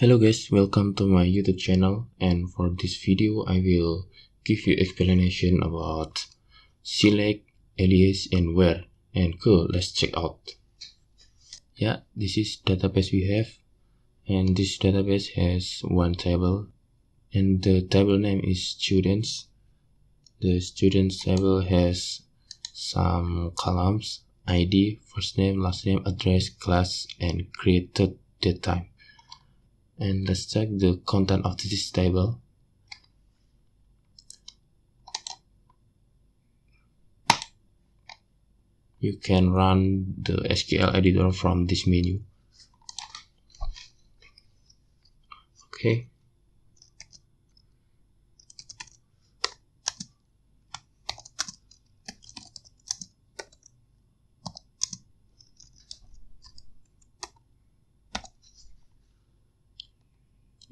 Hello guys, welcome to my YouTube channel, and for this video I will give you explanation about select, alias and where. And cool, let's check out. Yeah, this is database we have, and this database has one table and the table name is students. The students table has some columns: ID, first name, last name, address, class, and created date time. And let's check the content of this table. You can run the SQL editor from this menu. Okay.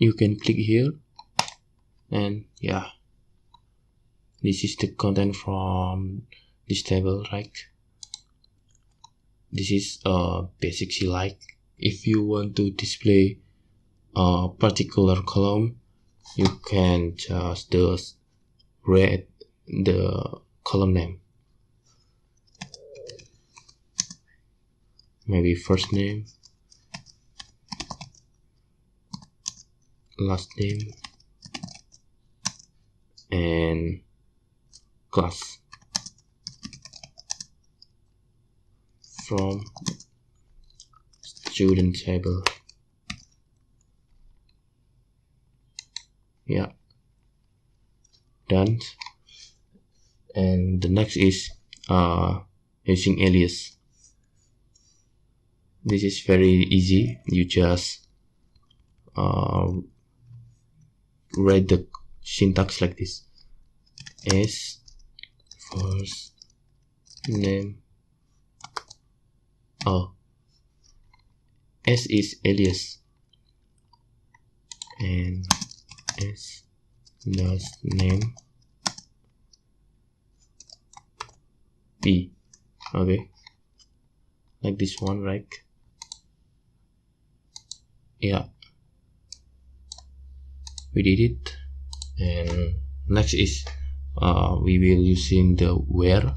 You can click here, and yeah, this is the content from this table, right? This is a basic select. If you want to display a particular column, you can just read the column name, maybe first name, last name, and class from student table. Yeah, done. And the next is using alias. This is very easy. You just write the syntax like this: S first name. S is alias, and S last name P. Okay, like this one, right? Yeah, we did it. And next is we will using the where.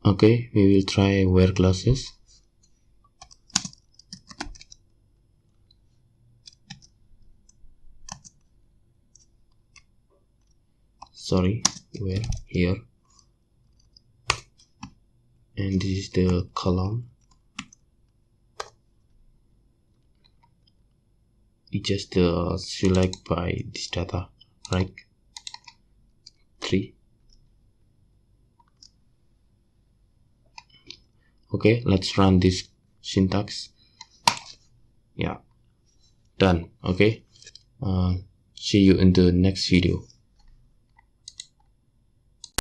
Okay, we will try where classes. Sorry, where here, and this is the column. It just select by this data, right? 3. Okay, let's run this syntax. Yeah, done. Okay, see you in the next video.